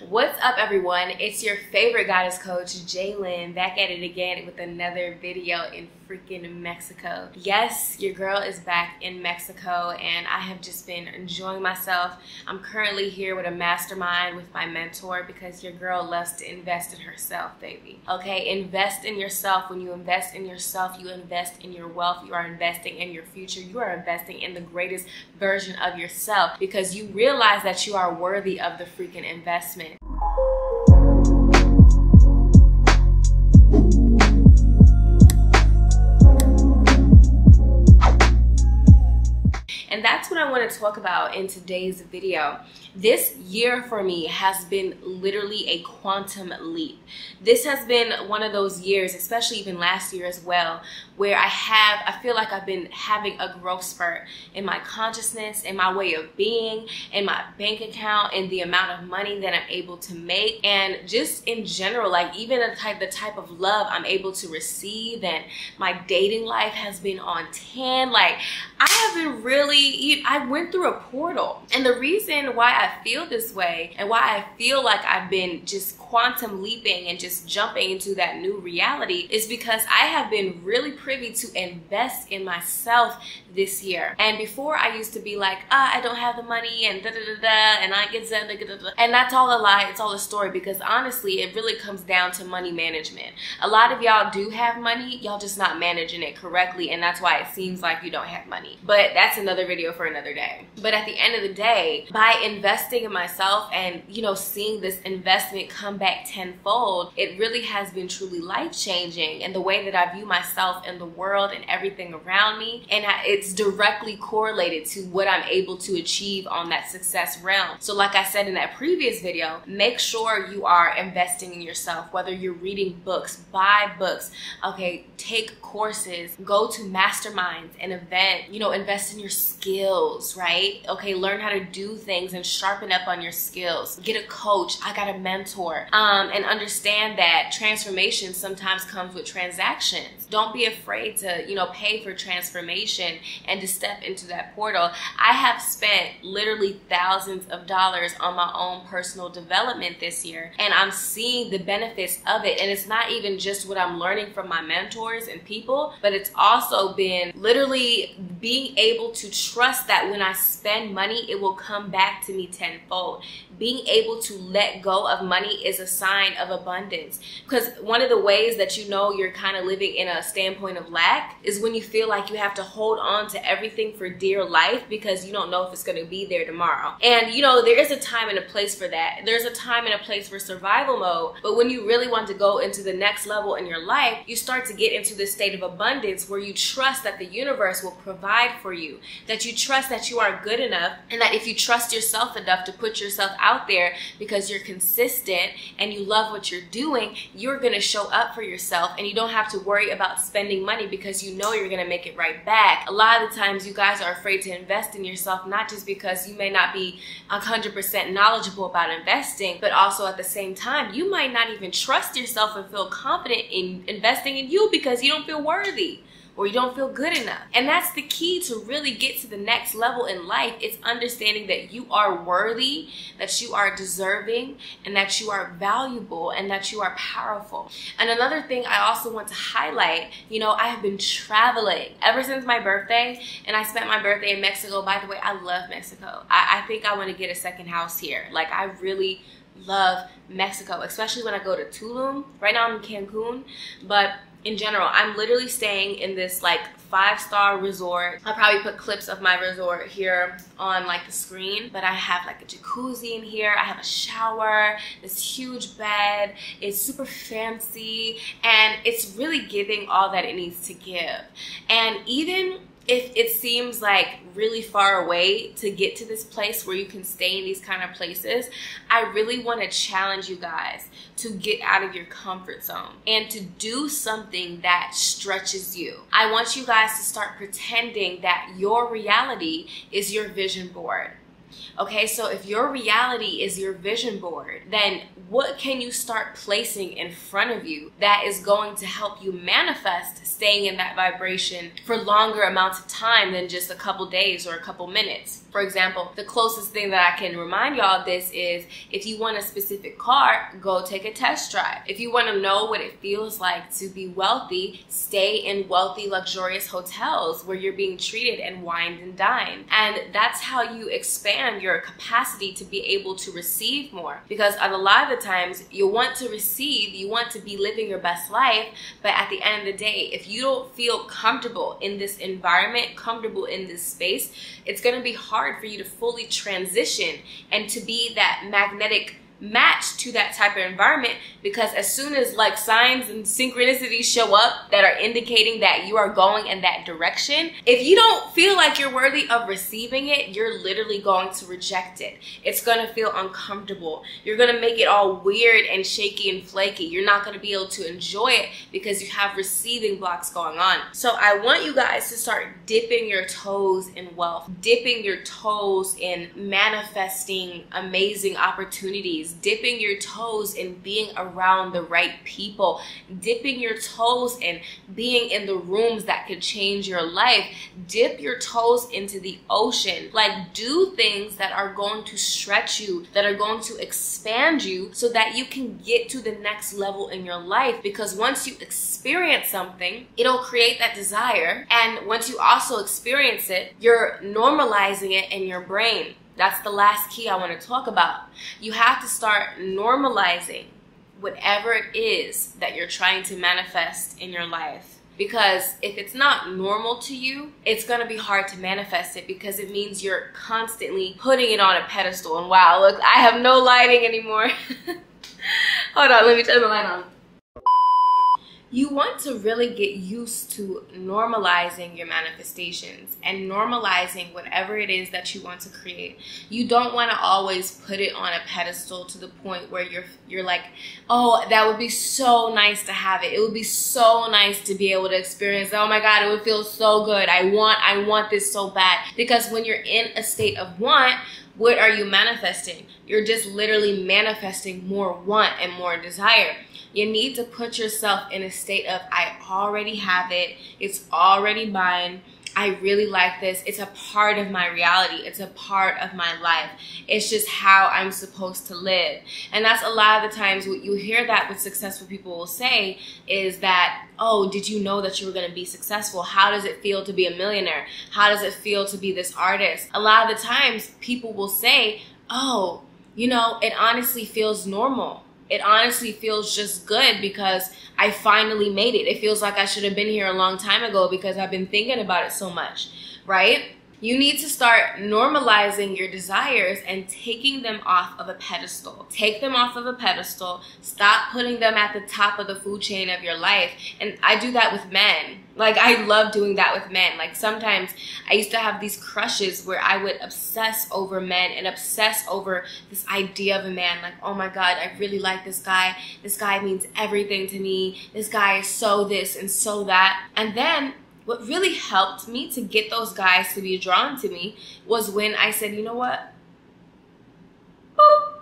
What's up, everyone? It's your favorite goddess coach, Jalen, back at it again with another video in freaking Mexico. Yes, your girl is back in Mexico and I have just been enjoying myself. I'm currently here with a mastermind with my mentor because your girl loves to invest in herself, baby. Okay, invest in yourself. When you invest in yourself, you invest in your wealth. You are investing in your future. You are investing in the greatest version of yourself because you realize that you are worthy of the freaking investment. And that's what I want to talk about in today's video. This year for me has been literally a quantum leap. This has been one of those years, especially even last year as well, where I feel like I've been having a growth spurt in my consciousness, in my way of being, in my bank account, in the amount of money that I'm able to make, and just in general, like even the type of love I'm able to receive, and my dating life has been on 10. Like I have been really, I went through a portal. And the reason why I feel this way and why I feel like I've been just quantum leaping and just jumping into that new reality is because I have been really privy to invest in myself this year. And before I used to be like, I don't have the money and and I get and that's all a lie. It's all a story because honestly, it really comes down to money management. A lot of y'all do have money, y'all just not managing it correctly, and that's why it seems like you don't have money. But that's another video for another day. But at the end of the day, by investing in myself and seeing this investment come back tenfold, it really has been truly life-changing in the way that I view myself and the world and everything around me, and it's directly correlated to what I'm able to achieve on that success realm. So like I said in that previous video, make sure you are investing in yourself, whether you're reading books, buy books, okay, take courses, go to masterminds, an event, invest in your skills, right? Okay, learn how to do things and sharpen up on your skills. Get a coach. I got a mentor. And understand that transformation sometimes comes with transactions. Don't be afraid to, pay for transformation and to step into that portal. I have spent literally thousands of dollars on my own personal development this year, and I'm seeing the benefits of it. And it's not even just what I'm learning from my mentors and people, but it's also been literally being able to trust that when I spend money, it will come back to me tenfold. Being able to let go of money is a sign of abundance, because one of the ways that you're kind of living in a standpoint of lack is when you feel like you have to hold on to everything for dear life because you don't know if it's going to be there tomorrow. And there is a time and a place for that. There's a time and a place for survival mode, but when you really want to go into the next level in your life, you start to get into this state of abundance where you trust that the universe will provide for you, that you trust that you are good enough, and that if you trust yourself enough to put yourself out there because you're consistent and you love what you're doing, you're going to show up for yourself, and you don't have to worry about spending money because you're going to make it right back. A lot of the times you guys are afraid to invest in yourself, not just because you may not be 100% knowledgeable about investing, but also at the same time, you might not even trust yourself and feel confident in investing in you because you don't feel worthy or you don't feel good enough. And that's the key to really get to the next level in life. It's understanding that you are worthy, that you are deserving, and that you are valuable, and that you are powerful. And another thing I also want to highlight, I have been traveling ever since my birthday, and I spent my birthday in Mexico. By the way, I love Mexico. I think I want to get a second house here. Like, I really love Mexico, especially when I go to Tulum. Right now I'm in Cancun, but in general, I'm literally staying in this like 5-star resort. I'll probably put clips of my resort here on like the screen, but I have like a jacuzzi in here. I have a shower, this huge bed. It's super fancy, and it's really giving all that it needs to give. And even if it seems like really far away to get to this place where you can stay in these kind of places, I really want to challenge you guys to get out of your comfort zone and to do something that stretches you. I want you guys to start pretending that your reality is your vision board. Okay, so if your reality is your vision board, then what can you start placing in front of you that is going to help you manifest staying in that vibration for longer amounts of time than just a couple days or a couple minutes? For example, the closest thing that I can remind y'all of this is if you want a specific car, go take a test drive. If you want to know what it feels like to be wealthy, stay in wealthy, luxurious hotels where you're being treated and wined and dined. And that's how you expand your capacity to be able to receive more. Because a lot of the times you want to receive, you want to be living your best life, but at the end of the day, if you don't feel comfortable in this environment, comfortable in this space, it's going to be hard for you to fully transition and to be that magnetic match to that type of environment, because as soon as like signs and synchronicities show up that are indicating that you are going in that direction, if you don't feel like you're worthy of receiving it, you're literally going to reject it. It's going to feel uncomfortable. You're going to make it all weird and shaky and flaky. You're not going to be able to enjoy it because you have receiving blocks going on. So I want you guys to start dipping your toes in wealth, dipping your toes in manifesting amazing opportunities, dipping your toes in being around the right people, dipping your toes in being in the rooms that could change your life. Dip your toes into the ocean. Like, do things that are going to stretch you, that are going to expand you so that you can get to the next level in your life. Because once you experience something, it'll create that desire. And once you also experience it, you're normalizing it in your brain. That's the last key I want to talk about. You have to start normalizing whatever it is that you're trying to manifest in your life. Because if it's not normal to you, it's going to be hard to manifest it, because it means you're constantly putting it on a pedestal. And wow, look, I have no lighting anymore. Hold on, let me turn the light on. You want to really get used to normalizing your manifestations and normalizing whatever it is that you want to create. You don't want to always put it on a pedestal to the point where you're like, oh, that would be so nice to have it. It would be so nice to be able to experience it. Oh my God, it would feel so good. I want this so bad. Because when you're in a state of want, what are you manifesting? You're just literally manifesting more want and more desire. You need to put yourself in a state of, I already have it. It's already mine. I really like this. It's a part of my reality. It's a part of my life. It's just how I'm supposed to live. And that's a lot of the times what you hear that with successful people will say is that, oh, did you know that you were going to be successful? How does it feel to be a millionaire? How does it feel to be this artist? A lot of the times people will say, oh, you know, it honestly feels normal. It honestly feels just good because I finally made it. It feels like I should have been here a long time ago because I've been thinking about it so much, right? You need to start normalizing your desires and taking them off of a pedestal. Take them off of a pedestal. Stop putting them at the top of the food chain of your life. And I do that with men. Like, I love doing that with men. Like, sometimes I used to have these crushes where I would obsess over men and obsess over this idea of a man. Like, oh my God, I really like this guy. This guy means everything to me. This guy is so this and so that. And then what really helped me to get those guys to be drawn to me was when I said, you know what? Boop.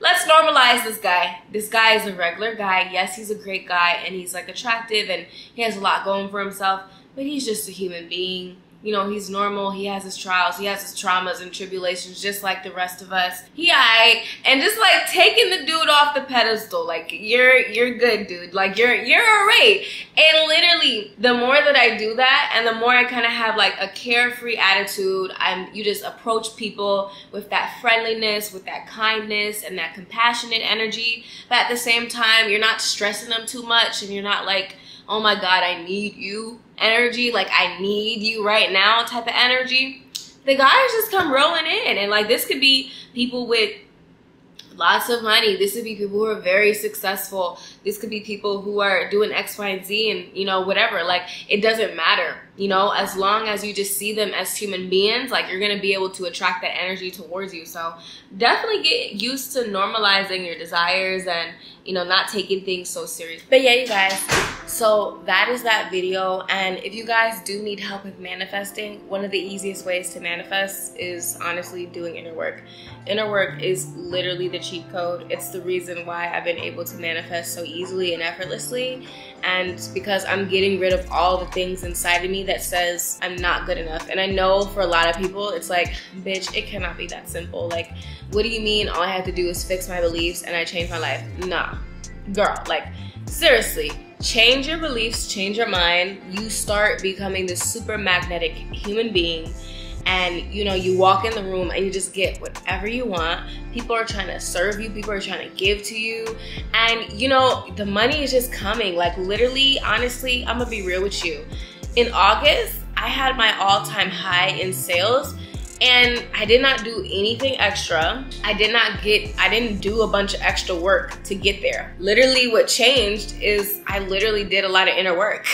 Let's normalize this guy. This guy is a regular guy. Yes, he's a great guy and he's like attractive and he has a lot going for himself, but he's just a human being. You know, he's normal. He has his trials. He has his traumas and tribulations just like the rest of us. And just like taking the dude off the pedestal. Like, you're good, dude. Like, you're all right. And literally, the more that I do that and the more I kind of have like a carefree attitude, you just approach people with that friendliness, with that kindness and that compassionate energy. But at the same time, you're not stressing them too much and you're not like, oh my God, I need you energy, like I need you right now type of energy. The guys just come rolling in, and like, this could be people with lots of money. This could be people who are very successful. This could be people who are doing X, Y, and Z and, you know, whatever. Like, it doesn't matter, you know, as long as you just see them as human beings, like, you're going to be able to attract that energy towards you. So definitely get used to normalizing your desires and, you know, not taking things so serious. But yeah, you guys, So that is that video. And if you guys do need help with manifesting, one of the easiest ways to manifest is honestly doing inner work. Inner work is literally the cheat code. It's the reason why I've been able to manifest so easily and effortlessly. And because I'm getting rid of all the things inside of me that says I'm not good enough. And I know for a lot of people, it's like, bitch, it cannot be that simple. Like, what do you mean all I have to do is fix my beliefs and I change my life? Nah, girl, like, seriously, change your beliefs, change your mind. You start becoming this super magnetic human being, and you know, you walk in the room and you just get whatever you want. People are trying to serve you, people are trying to give to you, and you know, the money is just coming. Like, literally, honestly, I'm gonna be real with you. In August, I had my all-time high in sales, and I did not do anything extra. I didn't do a bunch of extra work to get there. Literally what changed is I literally did a lot of inner work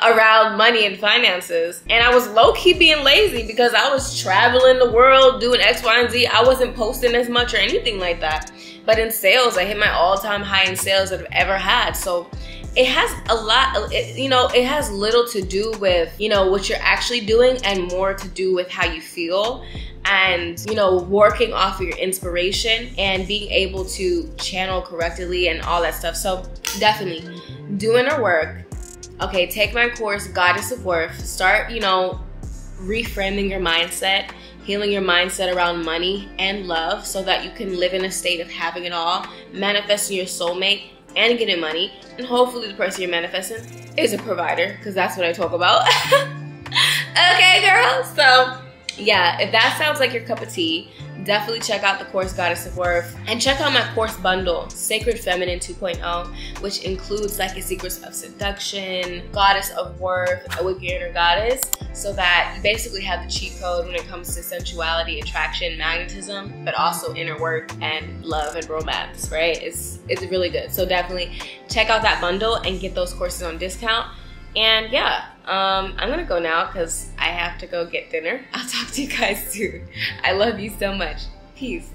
around money and finances. And I was low-key being lazy because I was traveling the world doing X, Y, and Z. I wasn't posting as much or anything like that. But in sales, I hit my all-time high in sales that I've ever had. So it has a lot, it has little to do with, you know, what you're actually doing and more to do with how you feel and, you know, working off of your inspiration and being able to channel correctly and all that stuff. So definitely do inner work. Okay, take my course, Goddess of Worth. Start, you know, reframing your mindset, healing your mindset around money and love so that you can live in a state of having it all, manifesting your soulmate, and getting money, and hopefully the person you're manifesting is a provider, because that's what I talk about. Okay, girls? So yeah, if that sounds like your cup of tea, definitely check out the course Goddess of Worth, and check out my course bundle, Sacred Feminine 2.0, which includes Psychic Secrets of Seduction, Goddess of Worth, Awake Your Inner Goddess, so that you basically have the cheat code when it comes to sensuality, attraction, magnetism, but also inner work and love and romance, right? It's really good. So definitely check out that bundle and get those courses on discount. And yeah, I'm gonna go now because I have to go get dinner. I'll talk to you guys soon. I love you so much. Peace.